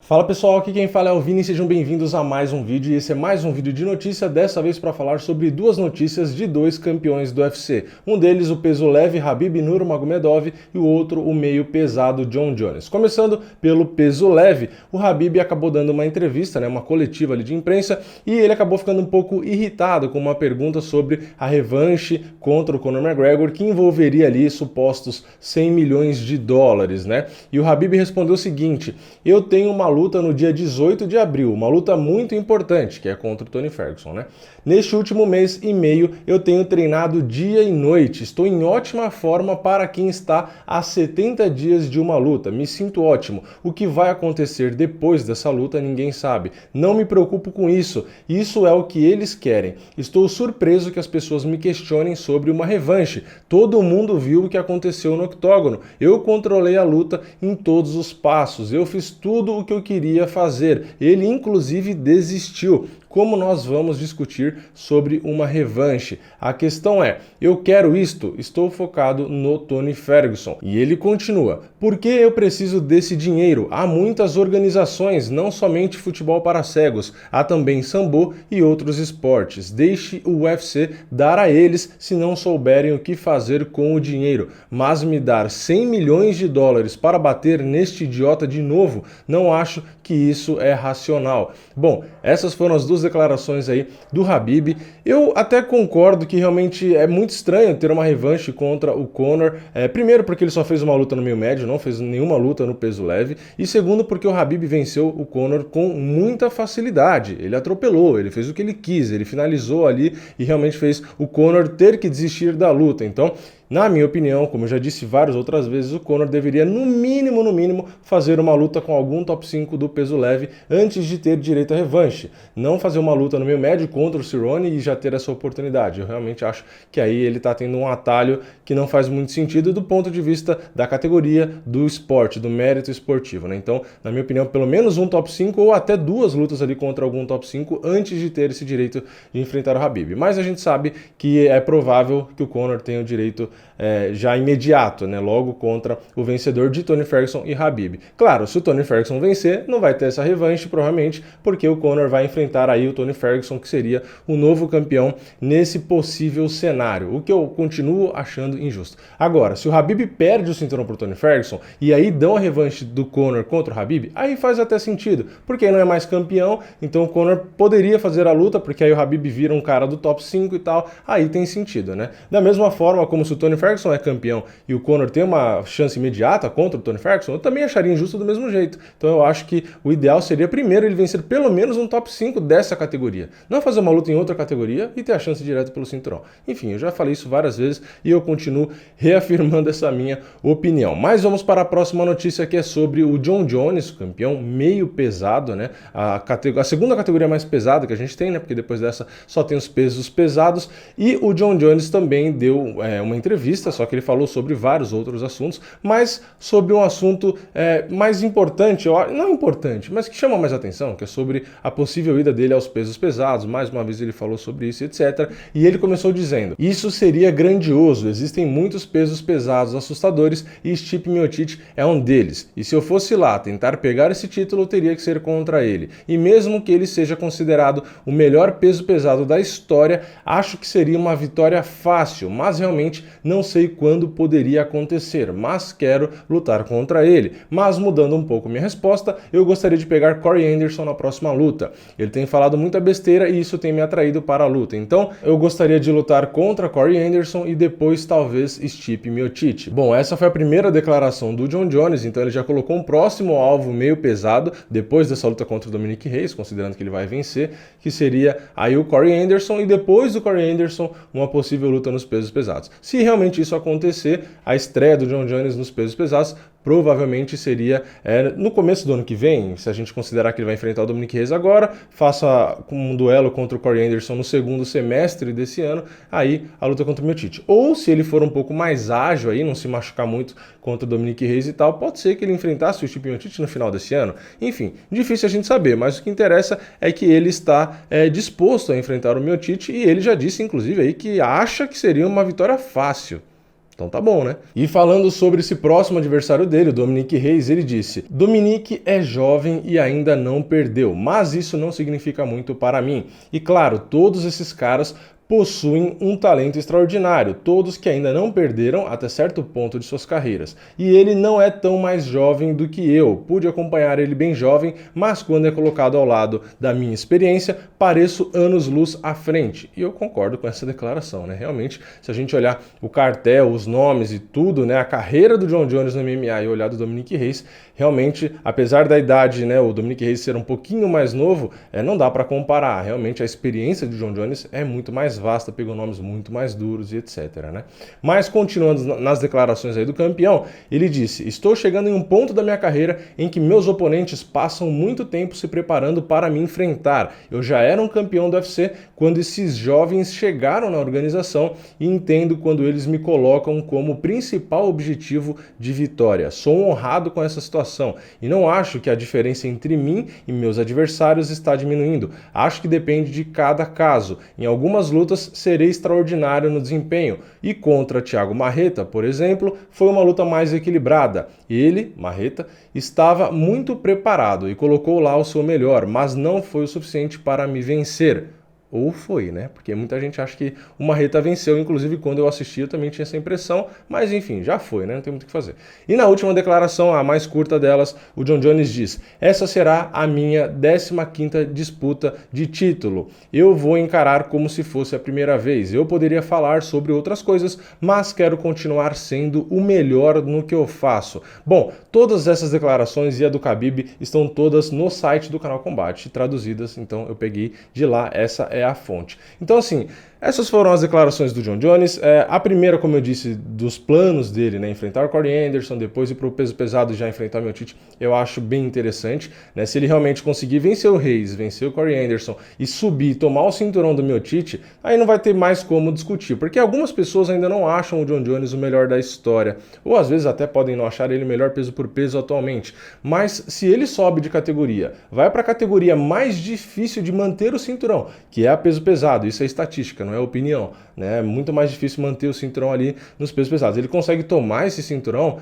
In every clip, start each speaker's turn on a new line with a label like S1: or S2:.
S1: Fala pessoal, aqui quem fala é o Vini, sejam bem-vindos a mais um vídeo e esse é mais um vídeo de notícia, dessa vez para falar sobre duas notícias de dois campeões do UFC. Um deles o peso leve Khabib Nurmagomedov e o outro o meio pesado Jon Jones. Começando pelo peso leve, o Khabib acabou dando uma entrevista, uma coletiva ali de imprensa, e ele acabou ficando um pouco irritado com uma pergunta sobre a revanche contra o Conor McGregor, que envolveria ali supostos 100 milhões de dólares, E o Khabib respondeu o seguinte: eu tenho uma luta no dia 18 de abril, uma luta muito importante, que é contra o Tony Ferguson, Neste último mês e meio eu tenho treinado dia e noite, estou em ótima forma para quem está há 70 dias de uma luta, me sinto ótimo. O que vai acontecer depois dessa luta ninguém sabe, não me preocupo com isso, isso é o que eles querem. Estou surpreso que as pessoas me questionem sobre uma revanche, todo mundo viu o que aconteceu no octógono, eu controlei a luta em todos os passos, eu fiz tudo o que eu queria fazer, ele inclusive desistiu. Como nós vamos discutir sobre uma revanche? A questão é, eu quero isto, estou focado no Tony Ferguson. E ele continua, por que eu preciso desse dinheiro? Há muitas organizações, não somente futebol para cegos, há também sambo e outros esportes. Deixe o UFC dar a eles se não souberem o que fazer com o dinheiro. Mas me dar 100 milhões de dólares para bater neste idiota de novo, não acho que isso é racional. Bom, essas foram as duas declarações aí do Khabib. Eu até concordo que realmente é muito estranho ter uma revanche contra o Conor. Primeiro porque ele só fez uma luta no meio médio, não fez nenhuma luta no peso leve. E segundo porque o Khabib venceu o Conor com muita facilidade. Ele atropelou, ele fez o que ele quis, ele finalizou ali e realmente fez o Conor ter que desistir da luta. Então, na minha opinião, como eu já disse várias outras vezes, o Conor deveria no mínimo fazer uma luta com algum top 5 do peso leve antes de ter direito à revanche. Não fazer uma luta no meio médio contra o Cerrone e já ter essa oportunidade. Eu realmente acho que aí ele está tendo um atalho que não faz muito sentido do ponto de vista da categoria do esporte, do mérito esportivo. Então, na minha opinião, pelo menos um top 5 ou até duas lutas ali contra algum top 5 antes de ter esse direito de enfrentar o Khabib. Mas a gente sabe que é provável que o Conor tenha o direito já imediato, logo contra o vencedor de Tony Ferguson e Khabib. Claro, se o Tony Ferguson vencer, não vai ter essa revanche, provavelmente, porque o Conor vai enfrentar aí o Tony Ferguson, que seria o novo campeão nesse possível cenário, o que eu continuo achando injusto. Agora, se o Khabib perde o cinturão pro Tony Ferguson e aí dão a revanche do Conor contra o Khabib, aí faz até sentido, porque aí não é mais campeão, então o Conor poderia fazer a luta, porque aí o Khabib vira um cara do top 5 e tal, aí tem sentido, Da mesma forma como se o Tony Ferguson é campeão e o Conor tem uma chance imediata contra o Tony Ferguson, eu também acharia injusto do mesmo jeito. Então eu acho que o ideal seria primeiro ele vencer pelo menos um top 5 dessa categoria. Não fazer uma luta em outra categoria e ter a chance direta pelo cinturão. Enfim, eu já falei isso várias vezes e eu continuo reafirmando essa minha opinião. Mas vamos para a próxima notícia, que é sobre o Jon Jones, campeão meio pesado, a segunda categoria mais pesada que a gente tem, porque depois dessa só tem os pesos pesados. E o Jon Jones também deu uma entrevista, só que ele falou sobre vários outros assuntos, mas sobre um assunto mais importante, não importante, mas que chama mais atenção, que é sobre a possível ida dele aos pesos pesados. Mais uma vez ele falou sobre isso, etc. E ele começou dizendo: isso seria grandioso, existem muitos pesos pesados assustadores e Stipe Miocic é um deles. E se eu fosse lá tentar pegar esse título, teria que ser contra ele. E mesmo que ele seja considerado o melhor peso pesado da história, acho que seria uma vitória fácil, mas realmente não sei quando poderia acontecer, mas quero lutar contra ele. Mas mudando um pouco minha resposta, eu gostaria de pegar Corey Anderson na próxima luta. Ele tem falado muita besteira e isso tem me atraído para a luta. Então, eu gostaria de lutar contra Corey Anderson e depois talvez Stipe Miocic. Bom, essa foi a primeira declaração do Jon Jones, então ele já colocou um próximo alvo meio pesado depois dessa luta contra o Dominic Reyes, considerando que ele vai vencer, que seria aí o Corey Anderson, e depois do Corey Anderson uma possível luta nos pesos pesados. Se realmente isso acontecer, a estreia do Jon Jones nos pesos pesados provavelmente seria no começo do ano que vem, se a gente considerar que ele vai enfrentar o Dominic Reyes agora, faça um duelo contra o Corey Anderson no segundo semestre desse ano, aí a luta contra o Miocic. Ou se ele for um pouco mais ágil aí, não se machucar muito contra o Dominic Reyes e tal, pode ser que ele enfrentasse o Stipe Miocic no final desse ano. Enfim, difícil a gente saber, mas o que interessa é que ele está disposto a enfrentar o Miocic e ele já disse, inclusive, aí que acha que seria uma vitória fácil. Então tá bom, né? E falando sobre esse próximo adversário dele, o Dominick Reyes, ele disse: Dominick é jovem e ainda não perdeu, mas isso não significa muito para mim. E claro, todos esses caras possuem um talento extraordinário, todos que ainda não perderam até certo ponto de suas carreiras. E ele não é tão mais jovem do que eu, pude acompanhar ele bem jovem, mas quando é colocado ao lado da minha experiência, pareço anos-luz à frente. E eu concordo com essa declaração, né? Realmente, se a gente olhar o cartel, os nomes e tudo, né, a carreira do Jon Jones no MMA e olhar do Dominick Reyes, realmente, apesar da idade, né, o Dominick Reyes ser um pouquinho mais novo, não dá para comparar. Realmente, a experiência do Jon Jones é muito mais vasta, pegou nomes muito mais duros e etc, né? Mas continuando nas declarações aí do campeão, ele disse: estou chegando em um ponto da minha carreira em que meus oponentes passam muito tempo se preparando para me enfrentar. Eu já era um campeão do UFC quando esses jovens chegaram na organização e entendo quando eles me colocam como principal objetivo de vitória. Sou honrado com essa situação e não acho que a diferença entre mim e meus adversários está diminuindo. Acho que depende de cada caso. Em algumas lutas serei extraordinário no desempenho e contra Thiago Marreta, por exemplo, foi uma luta mais equilibrada. Ele, Marreta, estava muito preparado e colocou lá o seu melhor, mas não foi o suficiente para me vencer. Ou foi, né? Porque muita gente acha que o Marreta venceu, inclusive quando eu assisti eu também tinha essa impressão, mas enfim, já foi, né? Não tem muito o que fazer. E na última declaração, a mais curta delas, o Jon Jones diz: essa será a minha 15ª disputa de título. Eu vou encarar como se fosse a primeira vez. Eu poderia falar sobre outras coisas, mas quero continuar sendo o melhor no que eu faço. Bom, todas essas declarações e a do Khabib estão todas no site do Canal Combate, traduzidas, então eu peguei de lá, essa é a fonte. Então assim, essas foram as declarações do Jon Jones. A primeira, como eu disse, dos planos dele, né, enfrentar o Corey Anderson, depois ir para o peso pesado e já enfrentar o Miocic, eu acho bem interessante, né? Se ele realmente conseguir vencer o Reis, vencer o Corey Anderson e subir, tomar o cinturão do Miocic, aí não vai ter mais como discutir, porque algumas pessoas ainda não acham o Jon Jones o melhor da história, ou às vezes até podem não achar ele o melhor peso por peso atualmente, mas se ele sobe de categoria, vai para a categoria mais difícil de manter o cinturão, que é a peso pesado, isso é estatística, não é opinião, né? É muito mais difícil manter o cinturão ali nos pesos pesados. Ele consegue tomar esse cinturão,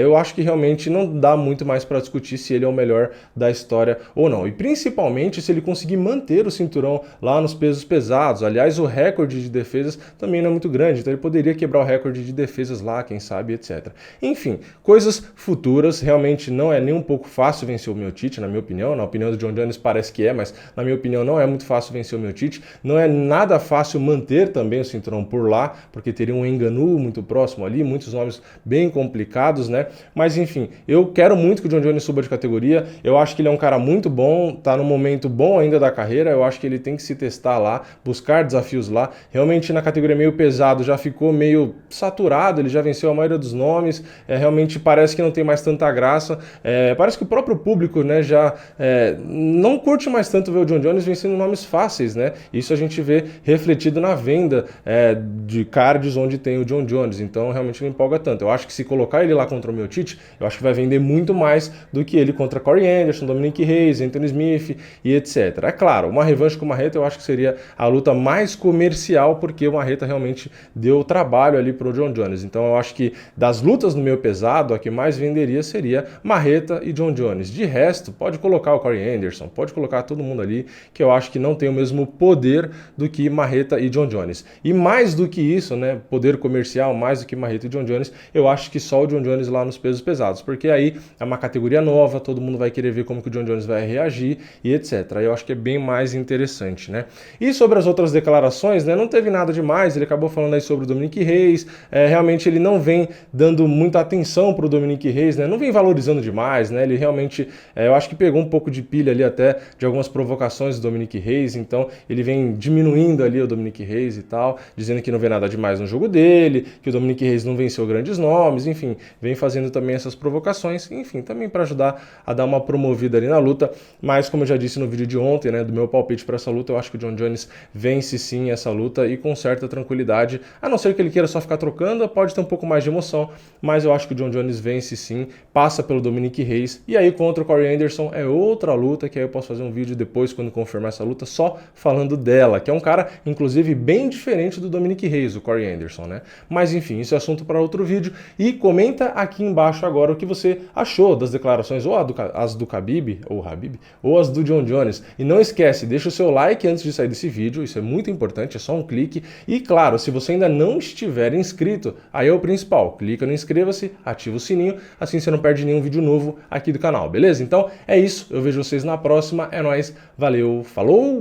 S1: eu acho que realmente não dá muito mais para discutir se ele é o melhor da história ou não. E principalmente se ele conseguir manter o cinturão lá nos pesos pesados. Aliás, o recorde de defesas também não é muito grande, então ele poderia quebrar o recorde de defesas lá, quem sabe, etc. Enfim, coisas futuras. Realmente não é nem um pouco fácil vencer o Miocic, na minha opinião. Na opinião do Jon Jones parece que é, mas na minha opinião não é muito fácil vencer o Miocic. Não é nada fácil manter também o cinturão por lá, porque teria um Ngannou muito próximo ali, muitos nomes bem complicados, né? Mas enfim, eu quero muito que o Jon Jones suba de categoria. Eu acho que ele é um cara muito bom, tá num momento bom ainda da carreira. Eu acho que ele tem que se testar lá, buscar desafios lá. Realmente na categoria meio pesado já ficou meio saturado, ele já venceu a maioria dos nomes, realmente parece que não tem mais tanta graça. Parece que o próprio público, né, já não curte mais tanto ver o Jon Jones vencendo nomes fáceis, né? Isso a gente vê refletido na venda de cards onde tem o Jon Jones, então realmente não empolga tanto. Eu acho que se colocar ele lá contra o Miocic, eu acho que vai vender muito mais do que ele contra Corey Anderson, Dominick Reyes, Anthony Smith e etc. É claro, uma revanche com o Marreta eu acho que seria a luta mais comercial, porque o Marreta realmente deu trabalho ali pro Jon Jones. Então eu acho que das lutas no meio pesado, a que mais venderia seria Marreta e Jon Jones. De resto, pode colocar o Corey Anderson, pode colocar todo mundo ali, que eu acho que não tem o mesmo poder do que Marreta e Jon Jones. E mais do que isso, né, poder comercial, mais do que Marreta e Jon Jones, eu acho que só o Jon Jones lá nos pesos pesados, porque aí é uma categoria nova, todo mundo vai querer ver como que o Jon Jones vai reagir e etc. Aí eu acho que é bem mais interessante, né? E sobre as outras declarações, né, não teve nada demais, ele acabou falando aí sobre o Dominick Reyes, realmente ele não vem dando muita atenção pro Dominick Reyes, né, não vem valorizando demais, né, ele realmente, eu acho que pegou um pouco de pilha ali até de algumas provocações do Dominick Reyes, então ele vem diminuindo ali o Dominick Reyes e tal, dizendo que não vê nada demais no jogo dele, que o Dominick Reyes não venceu grandes nomes, enfim, vem fazendo também essas provocações, enfim, também para ajudar a dar uma promovida ali na luta, mas como eu já disse no vídeo de ontem, né, do meu palpite para essa luta, eu acho que o Jon Jones vence sim essa luta e com certa tranquilidade, a não ser que ele queira só ficar trocando, pode ter um pouco mais de emoção, mas eu acho que o Jon Jones vence sim, passa pelo Dominick Reyes, e aí contra o Corey Anderson é outra luta, que aí eu posso fazer um vídeo depois, quando confirmar essa luta, só falando falando dela, que é um cara, inclusive, bem diferente do Dominic Reyes, o Corey Anderson, né? Mas enfim, isso é assunto para outro vídeo. E comenta aqui embaixo agora o que você achou das declarações, ou as do Khabib, ou Habib, ou as do Jon Jones. E não esquece, deixa o seu like antes de sair desse vídeo, isso é muito importante, é só um clique. E claro, se você ainda não estiver inscrito, aí é o principal, clica no inscreva-se, ativa o sininho, assim você não perde nenhum vídeo novo aqui do canal, beleza? Então é isso, eu vejo vocês na próxima, é nóis, valeu, falou!